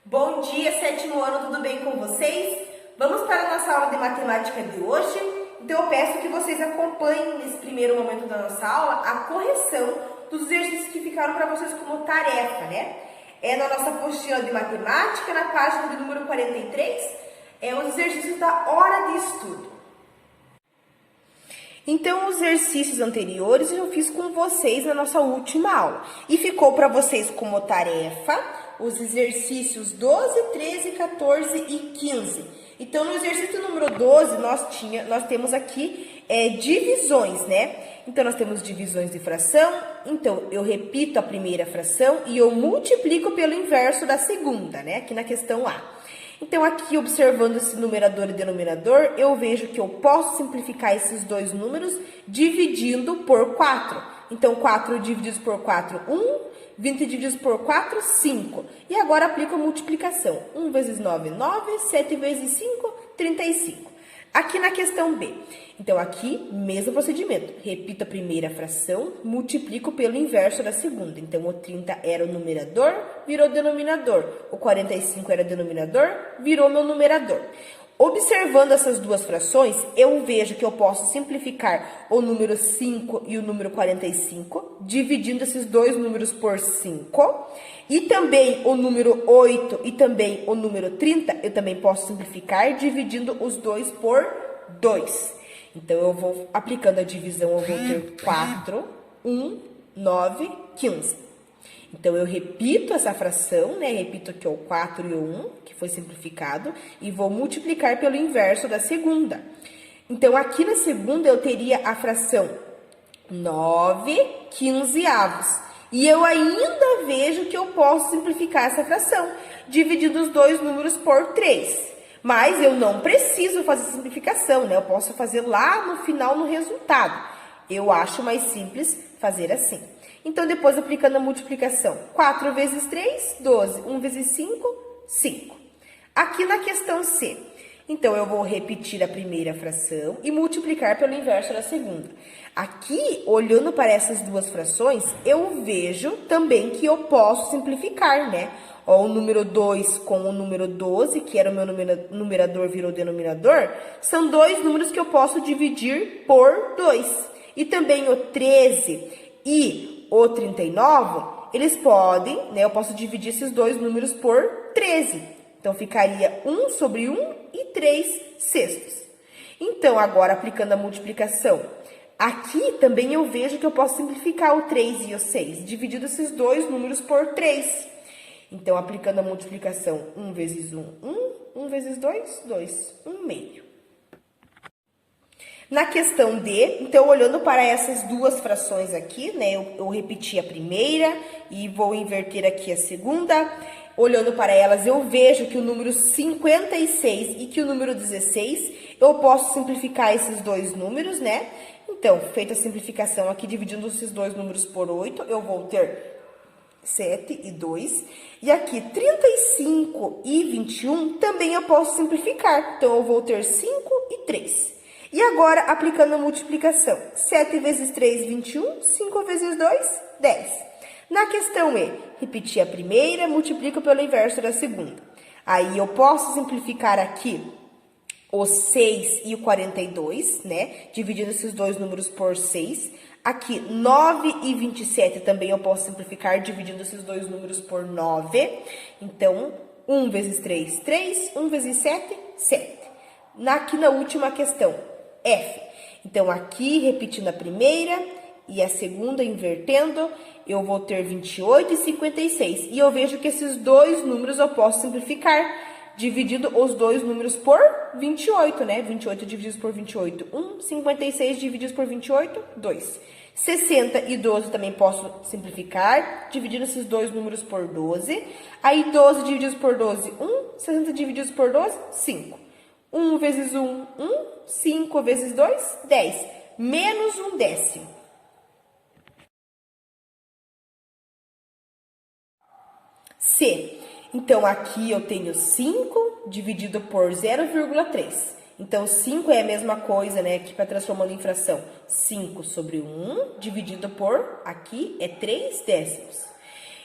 Bom dia, sétimo ano, tudo bem com vocês? Vamos para a nossa aula de matemática de hoje? Então eu peço que vocês acompanhem nesse primeiro momento da nossa aula a correção dos exercícios que ficaram para vocês como tarefa, né? É na nossa apostila de matemática, na página de número 43, os exercícios da hora de estudo. Então, os exercícios anteriores eu fiz com vocês na nossa última aula. E ficou para vocês como tarefa os exercícios 12, 13, 14 e 15. Então, no exercício número 12, nós temos aqui divisões, né? Então, nós temos divisões de fração. Então, eu repito a primeira fração e eu multiplico pelo inverso da segunda, né? Aqui na questão A. Então, aqui, observando esse numerador e denominador, eu vejo que eu posso simplificar esses dois números dividindo por 4. Então, 4 divididos por 4, 1. 20 divididos por 4, 5. E agora aplico a multiplicação. 1 vezes 9, 9. 7 vezes 5, 35. Aqui na questão B. Então, aqui, mesmo procedimento. Repito a primeira fração, multiplico pelo inverso da segunda. Então, o 30 era o numerador, virou denominador. O 45 era denominador, virou meu numerador. Observando essas duas frações, eu vejo que eu posso simplificar o número 5 e o número 45, dividindo esses dois números por 5. E também o número 8 e também o número 30, eu também posso simplificar, dividindo os dois por 2. Então, eu vou aplicando a divisão, eu vou ter 4, 1, 9, 15. Então, eu repito essa fração, né? Repito aqui o 4 e o 1, que foi simplificado, e vou multiplicar pelo inverso da segunda. Então, aqui na segunda, eu teria a fração 9 quinzeavos. E eu ainda vejo que eu posso simplificar essa fração, dividindo os dois números por 3. Mas eu não preciso fazer simplificação, né? Eu posso fazer lá no final, no resultado. Eu acho mais simples fazer assim. Então, depois aplicando a multiplicação, 4 vezes 3, 12. 1 vezes 5, 5. Aqui na questão C, então, eu vou repetir a primeira fração e multiplicar pelo inverso da segunda. Aqui, olhando para essas duas frações, eu vejo também que eu posso simplificar, né? Ó, o número 2 com o número 12, que era o meu numerador, virou denominador, são dois números que eu posso dividir por 2. E também o 13 e o 39, eles podem, né? Eu posso dividir esses dois números por 13. Então, ficaria 1 sobre 1 e 3 sextos. Então, agora, aplicando a multiplicação, aqui também eu vejo que eu posso simplificar o 3 e o 6, dividindo esses dois números por 3. Então, aplicando a multiplicação, 1 vezes 1, 1. 1 vezes 2, 2. 1 meio. Na questão D, então, olhando para essas duas frações aqui, né, eu repeti a primeira e vou inverter aqui a segunda. Olhando para elas, eu vejo que o número 56 e que o número 16, eu posso simplificar esses dois números, né? Então, feita a simplificação aqui, dividindo esses dois números por 8, eu vou ter 7 e 2. E aqui, 35 e 21, também eu posso simplificar. Então, eu vou ter 5 e 3. E agora, aplicando a multiplicação, 7 vezes 3, 21, 5 vezes 2, 10. Na questão E, repetir a primeira, multiplico pelo inverso da segunda. Aí, eu posso simplificar aqui o 6 e o 42, né? Dividindo esses dois números por 6. Aqui, 9 e 27 também eu posso simplificar, dividindo esses dois números por 9. Então, 1 vezes 3, 3. 1 vezes 7, 7. Aqui na última questão, F. Então, aqui, repetindo a primeira e a segunda, invertendo, eu vou ter 28 e 56. E eu vejo que esses dois números eu posso simplificar, dividindo os dois números por 28, né? 28 divididos por 28, 1. 56 divididos por 28, 2. 60 e 12 também posso simplificar, dividindo esses dois números por 12. Aí, 12 divididos por 12, 1. 60 divididos por 12, 5. 1 vezes 1, 1. 5 vezes 2, 10. Menos 1 décimo. C. Então, aqui eu tenho 5 dividido por 0,3. Então, 5 é a mesma coisa, né? Aqui para transformando em fração. 5 sobre 1 dividido por, aqui, é 3 décimos.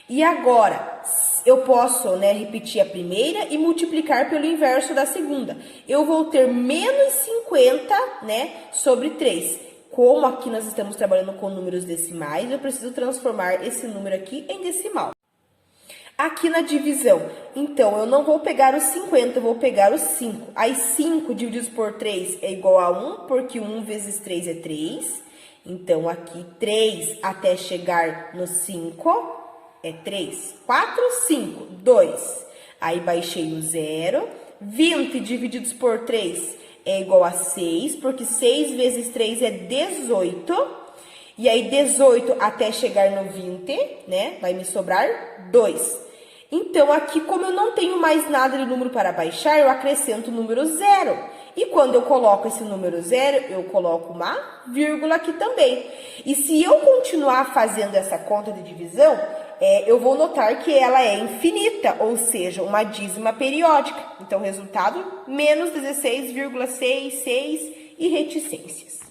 E agora, eu posso, né, repetir a primeira e multiplicar pelo inverso da segunda. Eu vou ter menos 50, né, sobre 3. Como aqui nós estamos trabalhando com números decimais, eu preciso transformar esse número aqui em decimal. Aqui na divisão, então, eu não vou pegar os 50, eu vou pegar os 5. Aí, 5 divididos por 3 é igual a 1, porque 1 vezes 3 é 3. Então, aqui, 3 até chegar no 5 é 3. 4, 5, 2. Aí, baixei o 0. 20 divididos por 3 é igual a 6, porque 6 vezes 3 é 18. E aí, 18 até chegar no 20, né? Vai me sobrar 2. Então, aqui, como eu não tenho mais nada de número para baixar, eu acrescento o número 0. E quando eu coloco esse número 0, eu coloco uma vírgula aqui também. E se eu continuar fazendo essa conta de divisão, eu vou notar que ela é infinita, ou seja, uma dízima periódica. Então, resultado, menos 16,66 e reticências.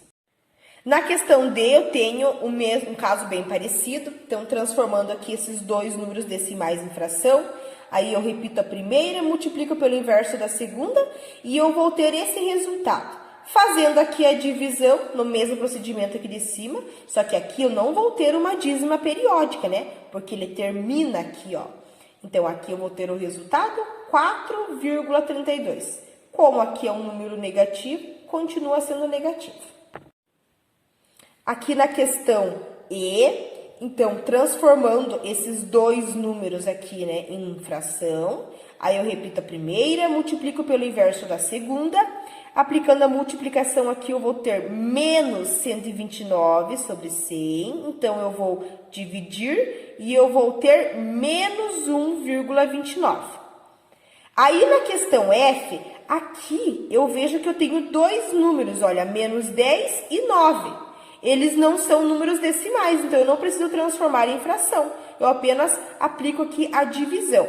Na questão D, eu tenho um caso bem parecido. Então, transformando aqui esses dois números decimais em fração. Aí, eu repito a primeira, multiplico pelo inverso da segunda e eu vou ter esse resultado. Fazendo aqui a divisão, no mesmo procedimento aqui de cima, só que aqui eu não vou ter uma dízima periódica, né? Porque ele termina aqui, ó. Então, aqui eu vou ter o resultado 4,32. Como aqui é um número negativo, continua sendo negativo. Aqui na questão E, então, transformando esses dois números aqui, né, em fração, aí eu repito a primeira, multiplico pelo inverso da segunda, aplicando a multiplicação aqui, eu vou ter menos 129 sobre 100, então, eu vou dividir e eu vou ter menos 1,29. Aí, na questão F, aqui eu vejo que eu tenho dois números, olha, menos 10 e 9. Eles não são números decimais, então eu não preciso transformar em fração. Eu apenas aplico aqui a divisão.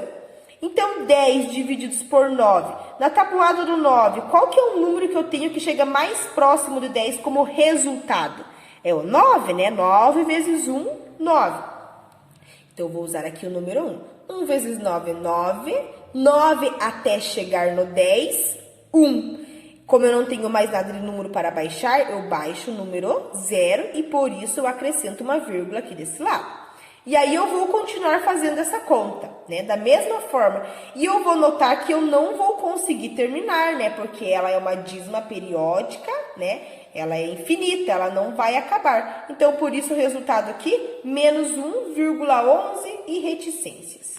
Então, 10 divididos por 9. Na tabuada do 9, qual que é o número que eu tenho que chega mais próximo de 10 como resultado? É o 9, né? 9 vezes 1, 9. Então, eu vou usar aqui o número 1. 1 vezes 9 é 9. 9 até chegar no 10, 1. Como eu não tenho mais nada de número para baixar, eu baixo o número 0 e por isso eu acrescento uma vírgula aqui desse lado. E aí eu vou continuar fazendo essa conta, né? Da mesma forma. E eu vou notar que eu não vou conseguir terminar, né? Porque ela é uma dízima periódica, né? Ela é infinita, ela não vai acabar. Então, por isso o resultado aqui, menos 1,11 e reticências.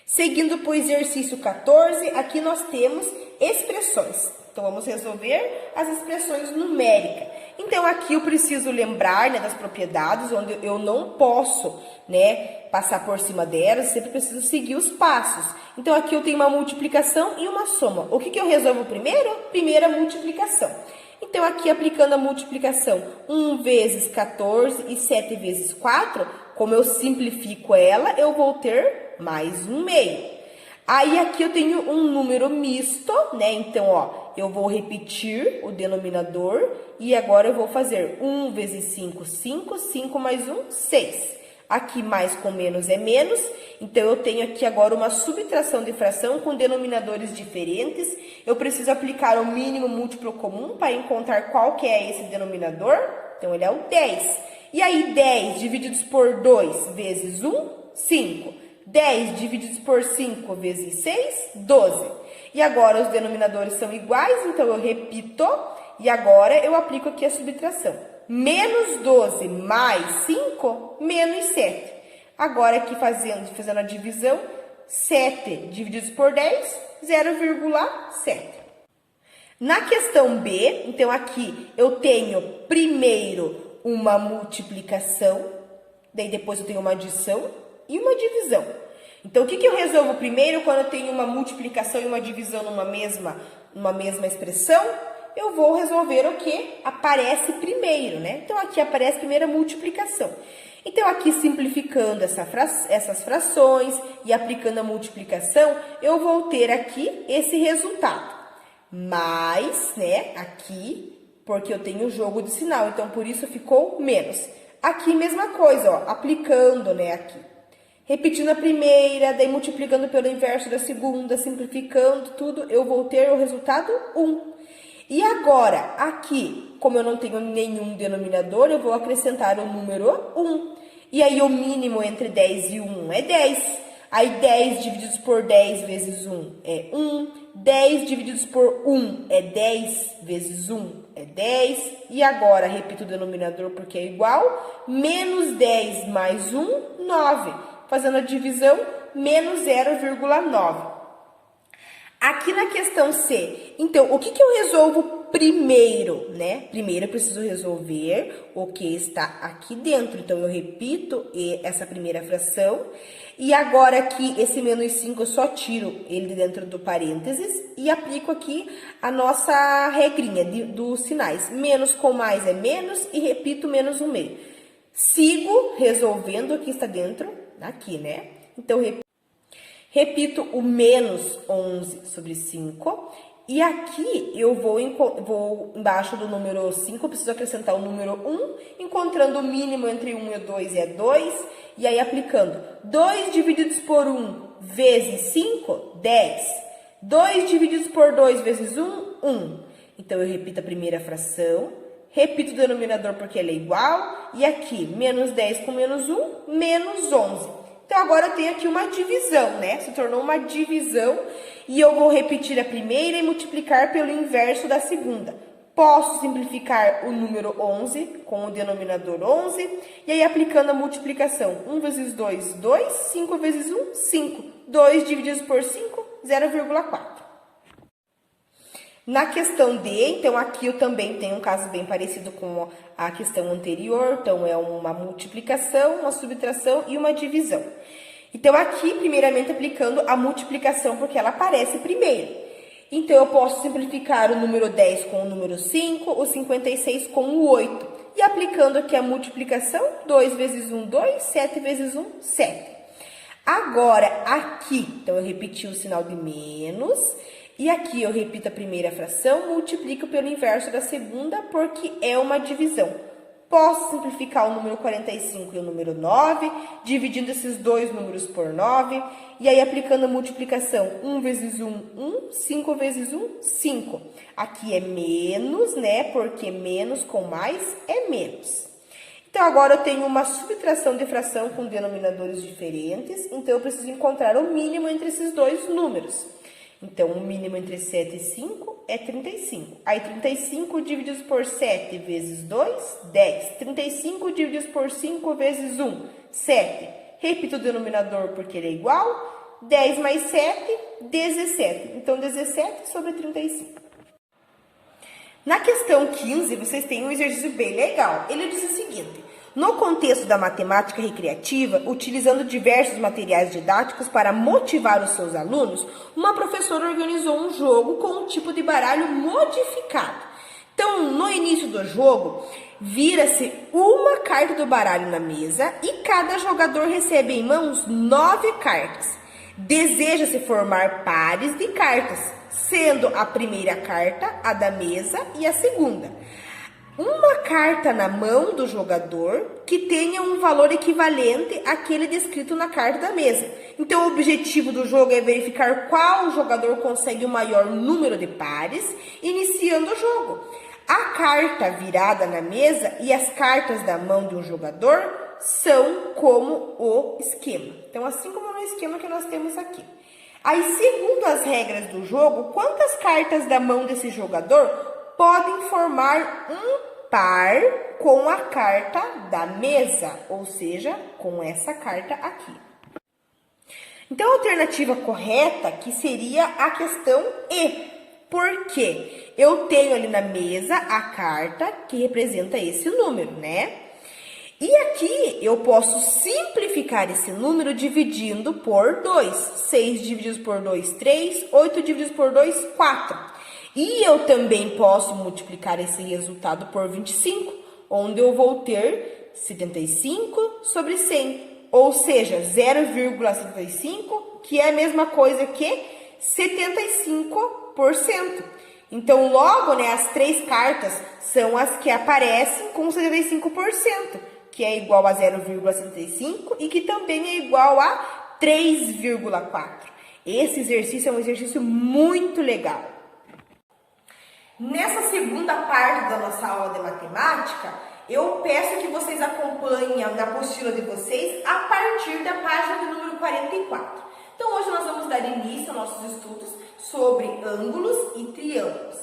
Seguindo para o exercício 14, aqui nós temos expressões. Então, vamos resolver as expressões numéricas. Então, aqui eu preciso lembrar, né, das propriedades, onde eu não posso, né, passar por cima delas, sempre preciso seguir os passos. Então, aqui eu tenho uma multiplicação e uma soma. O que eu resolvo primeiro? Primeiro, a multiplicação. Então, aqui aplicando a multiplicação, 1 vezes 14 e 7 vezes 4, como eu simplifico ela, eu vou ter mais um meio. Aí, aqui eu tenho um número misto, né? Então, ó, eu vou repetir o denominador e agora eu vou fazer 1 vezes 5, 5, 5 mais 1, 6. Aqui, mais com menos é menos, então eu tenho aqui agora uma subtração de fração com denominadores diferentes. Eu preciso aplicar o mínimo múltiplo comum para encontrar qual que é esse denominador. Então, ele é o 10. E aí, 10 divididos por 2 vezes 1, 5. 10 divididos por 5 vezes 6, 12. E agora os denominadores são iguais, então eu repito. E agora eu aplico aqui a subtração. Menos 12 mais 5, menos 7. Agora aqui fazendo a divisão, 7 divididos por 10, 0,7. Na questão B, então aqui eu tenho primeiro uma multiplicação, daí depois eu tenho uma adição e uma divisão. Então, o que eu resolvo primeiro quando eu tenho uma multiplicação e uma divisão numa mesma expressão? Eu vou resolver o que aparece primeiro, né? Então, aqui aparece primeiro a multiplicação. Então, aqui simplificando essas frações e aplicando a multiplicação, eu vou ter aqui esse resultado. Mais, né, aqui, porque eu tenho o jogo de sinal, então, por isso ficou menos. Aqui, mesma coisa, ó, aplicando, né, aqui. Repetindo a primeira, daí multiplicando pelo inverso da segunda, simplificando tudo, eu vou ter o resultado 1. E agora, aqui, como eu não tenho nenhum denominador, eu vou acrescentar o número 1. E aí, o mínimo entre 10 e 1 é 10. Aí, 10 divididos por 10 vezes 1 é 1. 10 divididos por 1 é 10 vezes 1 é 10. E agora, repito o denominador porque é igual. Menos 10 mais 1, 9. Fazendo a divisão, menos 0,9. Aqui na questão C, então, o que eu resolvo primeiro, né? Primeiro eu preciso resolver o que está aqui dentro. Então, eu repito essa primeira fração. E agora aqui, esse menos 5, eu só tiro ele de dentro do parênteses e aplico aqui a nossa regrinha dos sinais. Menos com mais é menos e repito menos 1/2. Sigo resolvendo o que está dentro, aqui, né? Então, repito o menos 11 sobre 5. E aqui eu vou embaixo do número 5, eu preciso acrescentar o número 1, encontrando o mínimo entre 1 e 2 é 2. E aí aplicando 2 divididos por 1 vezes 5, 10. 2 divididos por 2 vezes 1, 1. Então eu repito a primeira fração, repito o denominador porque ele é igual. E aqui, menos 10 com menos 1, menos 11. Então, agora eu tenho aqui uma divisão, né? Se tornou uma divisão e eu vou repetir a primeira e multiplicar pelo inverso da segunda. Posso simplificar o número 11 com o denominador 11 e aí aplicando a multiplicação. 1 vezes 2, 2. 5 vezes 1, 5. 2 divididos por 5, 0,4. Na questão D, então, aqui eu também tenho um caso bem parecido com a questão anterior. Então, é uma multiplicação, uma subtração e uma divisão. Então, aqui, primeiramente, aplicando a multiplicação, porque ela aparece primeiro. Então, eu posso simplificar o número 10 com o número 5, o 56 com o 8. E aplicando aqui a multiplicação, 2 vezes 1, 2, 7 vezes 1, 7. Agora, aqui, então, eu repeti o sinal de menos. E aqui eu repito a primeira fração, multiplico pelo inverso da segunda, porque é uma divisão. Posso simplificar o número 45 e o número 9, dividindo esses dois números por 9. E aí, aplicando a multiplicação, 1 vezes 1, 1, 5 vezes 1, 5. Aqui é menos, né? Porque menos com mais é menos. Então, agora eu tenho uma subtração de fração com denominadores diferentes. Então, eu preciso encontrar o mínimo entre esses dois números. Então, o mínimo entre 7 e 5 é 35. Aí, 35 divididos por 7 vezes 2, 10. 35 divididos por 5 vezes 1, 7. Repito o denominador porque ele é igual. 10 mais 7, 17. Então, 17 sobre 35. Na questão 15, vocês têm um exercício bem legal. Ele diz o seguinte: no contexto da matemática recreativa, utilizando diversos materiais didáticos para motivar os seus alunos, uma professora organizou um jogo com um tipo de baralho modificado. Então, no início do jogo, vira-se uma carta do baralho na mesa e cada jogador recebe em mãos 9 cartas. Deseja-se formar pares de cartas, sendo a primeira carta a da mesa e a segunda. Uma carta na mão do jogador que tenha um valor equivalente àquele descrito na carta da mesa. Então, o objetivo do jogo é verificar qual jogador consegue o maior número de pares, iniciando o jogo. A carta virada na mesa e as cartas da mão de um jogador são como o esquema. Então, assim como no esquema que nós temos aqui. Aí, segundo as regras do jogo, quantas cartas da mão desse jogador podem formar um par com a carta da mesa, ou seja, com essa carta aqui. Então, a alternativa correta que seria a questão E, porque eu tenho ali na mesa a carta que representa esse número, né? E aqui eu posso simplificar esse número dividindo por 2. 6 divididos por 2, 3. 8 divididos por 2, 4. E eu também posso multiplicar esse resultado por 25, onde eu vou ter 75 sobre 100, ou seja, 0,75, que é a mesma coisa que 75%. Então, logo, né, as três cartas são as que aparecem com 75%. que é igual a 0,65 e que também é igual a 3,4. Esse exercício é um exercício muito legal. Nessa segunda parte da nossa aula de matemática, eu peço que vocês acompanhem na apostila de vocês a partir da página de número 44. Então, hoje nós vamos dar início aos nossos estudos sobre ângulos e triângulos.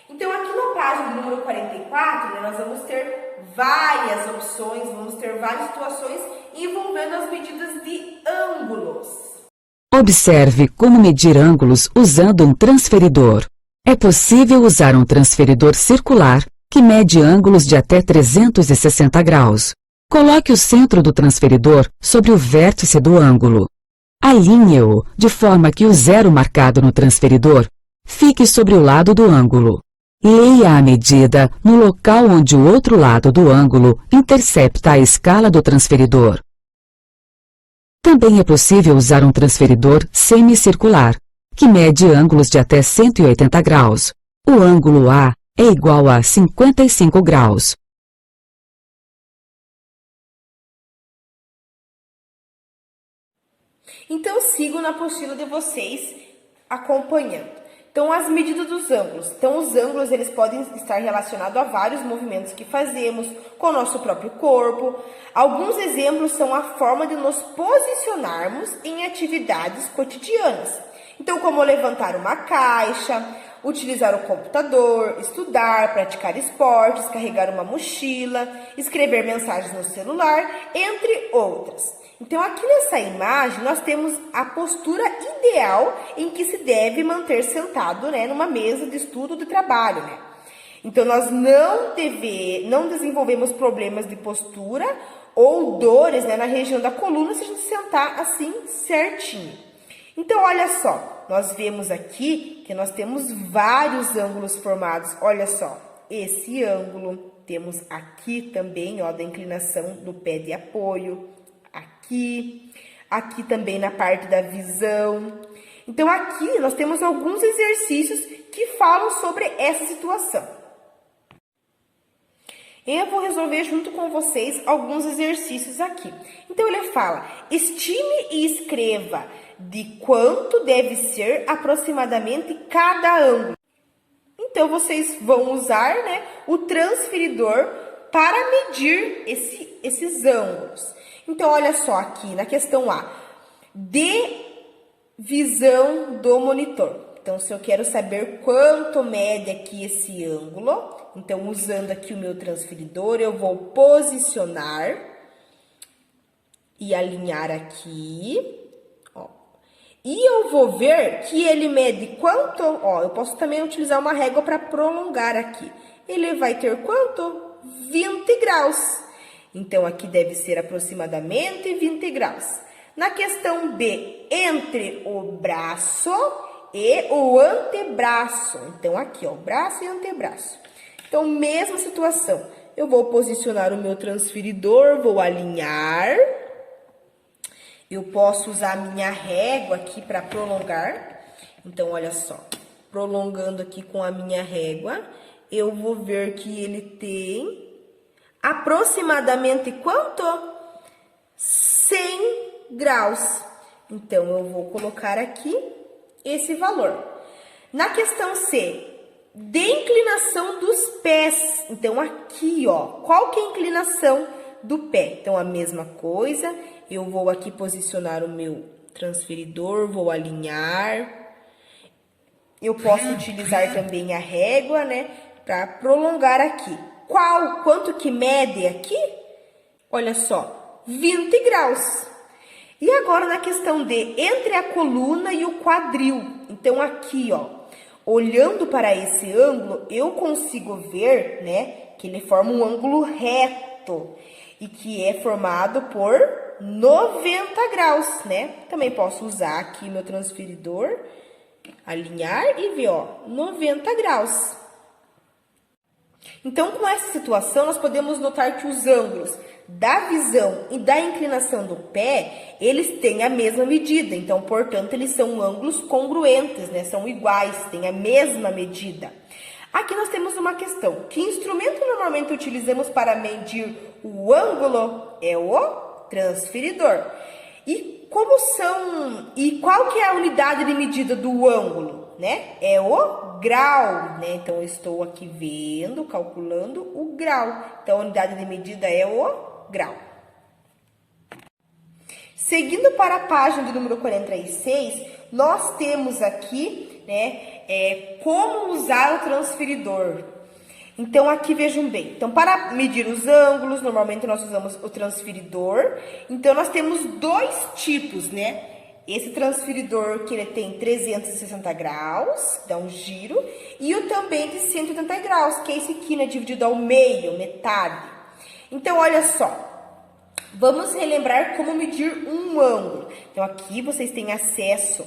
Então, aqui na página do número 44, nós vamos ter várias opções, vamos ter várias situações envolvendo as medidas de ângulos. Observe como medir ângulos usando um transferidor. É possível usar um transferidor circular que mede ângulos de até 360 graus. Coloque o centro do transferidor sobre o vértice do ângulo. Alinhe-o de forma que o zero marcado no transferidor fique sobre o lado do ângulo. Leia a medida no local onde o outro lado do ângulo intercepta a escala do transferidor. Também é possível usar um transferidor semicircular, que mede ângulos de até 180 graus. O ângulo A é igual a 55 graus. Então, sigam na apostila de vocês acompanhando. Então, as medidas dos ângulos. Então, os ângulos eles podem estar relacionados a vários movimentos que fazemos com o nosso próprio corpo. Alguns exemplos são a forma de nos posicionarmos em atividades cotidianas. Então, como levantar uma caixa, utilizar o computador, estudar, praticar esportes, carregar uma mochila, escrever mensagens no celular, entre outras. Então, aqui nessa imagem, nós temos a postura ideal em que se deve manter sentado, numa mesa de estudo ou de trabalho, Então, nós não desenvolvemos problemas de postura ou dores, na região da coluna se a gente sentar assim certinho. Então, olha só, nós vemos aqui que nós temos vários ângulos formados. Olha só, esse ângulo, temos aqui também, da inclinação do pé de apoio, aqui também na parte da visão. Então, aqui nós temos alguns exercícios que falam sobre essa situação. Eu vou resolver junto com vocês alguns exercícios aqui. Então, ele fala, estime e escreva de quanto deve ser aproximadamente cada ângulo. Então, vocês vão usar, o transferidor para medir esses ângulos. Então, olha só aqui na questão A, de visão do monitor. Então, se eu quero saber quanto mede aqui esse ângulo, então, usando aqui o meu transferidor, eu vou posicionar e alinhar aqui, E eu vou ver que ele mede quanto, eu posso também utilizar uma régua para prolongar aqui. Ele vai ter quanto? 20 graus. Então, aqui deve ser aproximadamente 20 graus. Na questão B, entre o braço e o antebraço. Então, aqui, braço e antebraço. Então, mesma situação. Eu vou posicionar o meu transferidor, vou alinhar. Eu posso usar a minha régua aqui para prolongar. Então, olha só. Prolongando aqui com a minha régua, eu vou ver que ele tem aproximadamente quanto? 100 graus. Então, eu vou colocar aqui esse valor. Na questão C, de inclinação dos pés. Então, aqui, qual que é a inclinação do pé? Então, a mesma coisa, eu vou aqui posicionar o meu transferidor, vou alinhar. Eu posso utilizar também a régua, para prolongar aqui. Quanto que mede aqui? Olha só, 20 graus. E agora na questão D, entre a coluna e o quadril. Então, aqui, olhando para esse ângulo, eu consigo ver, que ele forma um ângulo reto e que é formado por 90 graus, Também posso usar aqui meu transferidor, alinhar e ver, 90 graus. Então, com essa situação, nós podemos notar que os ângulos da visão e da inclinação do pé, eles têm a mesma medida. Então, portanto, eles são ângulos congruentes, São iguais, têm a mesma medida. Aqui nós temos uma questão. Que instrumento normalmente utilizamos para medir O ângulo é o transferidor. E qual que é a unidade de medida do ângulo, né? É o grau, né? Então, eu estou aqui vendo, calculando o grau. Então, a unidade de medida é o grau. Seguindo para a página do número 46, nós temos aqui, né, como usar o transferidor. Então, aqui vejam bem. Então, para medir os ângulos, normalmente nós usamos o transferidor. Então, nós temos dois tipos, né? Esse transferidor que ele tem 360 graus, dá um giro, e o também de 180 graus, que é esse aqui, né, dividido ao meio, metade. Então, olha só. Vamos relembrar como medir um ângulo. Então, aqui vocês têm acesso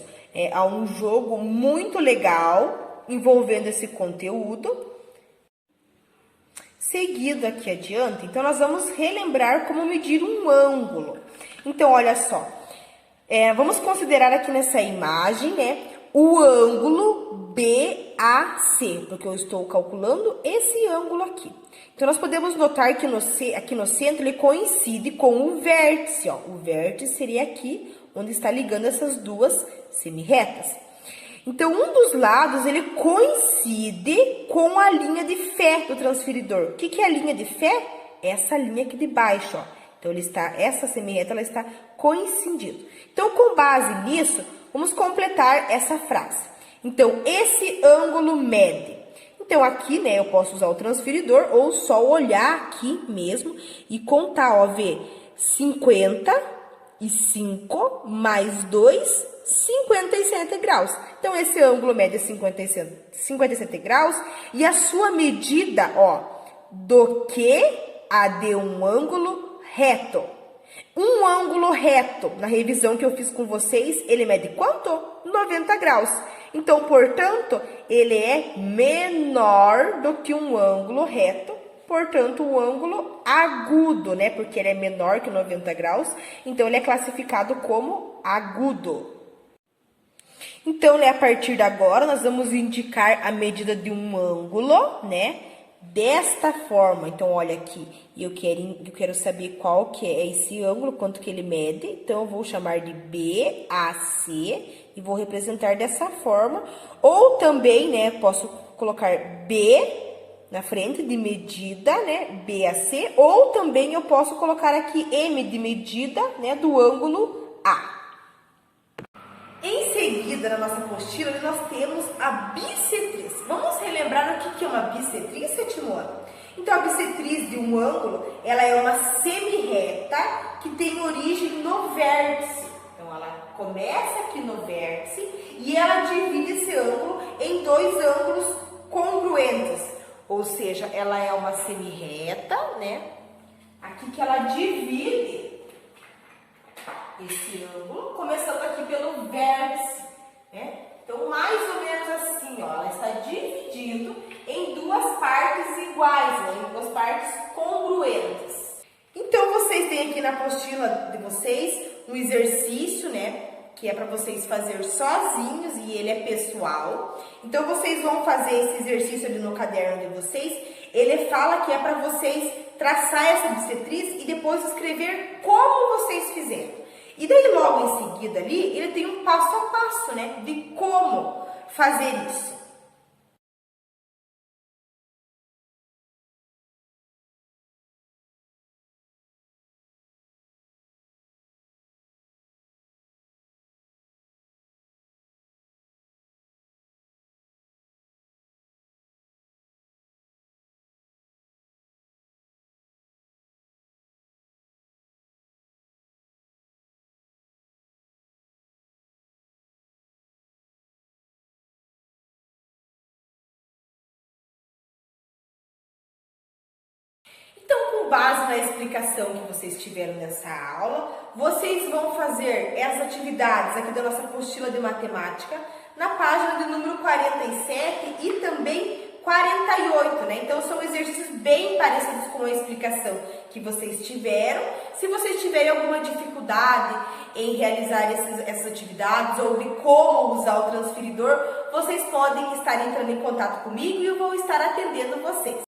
a um jogo muito legal envolvendo esse conteúdo. Seguido aqui adiante, então, nós vamos relembrar como medir um ângulo. Então, olha só. Vamos considerar aqui nessa imagem, né, o ângulo BAC, porque eu estou calculando esse ângulo aqui. Então, nós podemos notar que aqui no centro ele coincide com o vértice, ó. O vértice seria aqui, onde está ligando essas duas semi-retas. Então, um dos lados, ele coincide com a linha de fé do transferidor. O que é a linha de fé? Essa linha aqui de baixo, ó. Então, essa semi-reta, ela está coincidindo. Então, com base nisso, vamos completar essa frase. Então, esse ângulo mede. Então, aqui, né, eu posso usar o transferidor ou só olhar aqui mesmo e contar, ó, ver 55 mais 2, 57 graus. Então, esse ângulo mede 57 graus e a sua medida, ó, do que a de um ângulo reto. Um ângulo reto, na revisão que eu fiz com vocês, ele mede quanto? 90 graus. Então, portanto, ele é menor do que um ângulo reto, portanto, um ângulo agudo, né? Porque ele é menor que 90 graus, então ele é classificado como agudo. Então, né, a partir de agora, nós vamos indicar a medida de um ângulo, né? Desta forma. Então, olha aqui, eu quero saber qual que é esse ângulo, quanto que ele mede. Então, eu vou chamar de BAC e vou representar dessa forma. Ou também, né, posso colocar B na frente de medida, né, BAC. Ou também eu posso colocar aqui M de medida, né, do ângulo A. Em seguida, na nossa apostila, nós temos a bissetriz. Vamos relembrar o que é uma bissetriz, sétimo ano? Então, a bissetriz de um ângulo, ela é uma semi-reta que tem origem no vértice. Então, ela começa aqui no vértice e ela divide esse ângulo em dois ângulos congruentes. Ou seja, ela é uma semi-reta, né? Aqui que ela divide esse ângulo, começando aqui pelo vértice, né? Então, mais ou menos assim, ó, ela está dividindo em duas partes iguais, né? Em duas partes congruentes. Então, vocês têm aqui na apostila de vocês um exercício, né? Que é para vocês fazer sozinhos e ele é pessoal. Então, vocês vão fazer esse exercício ali no caderno de vocês. Ele fala que é para vocês traçar essa bissetriz e depois escrever como vocês fizeram. E daí, logo em seguida ali, ele tem um passo a passo, né, de como fazer isso. Então, com base na explicação que vocês tiveram nessa aula, vocês vão fazer essas atividades aqui da nossa apostila de matemática na página de número 47 e também 48, né? Então, são exercícios bem parecidos com a explicação que vocês tiveram. Se vocês tiverem alguma dificuldade em realizar essas atividades ou de como usar o transferidor, vocês podem estar entrando em contato comigo e eu vou estar atendendo vocês.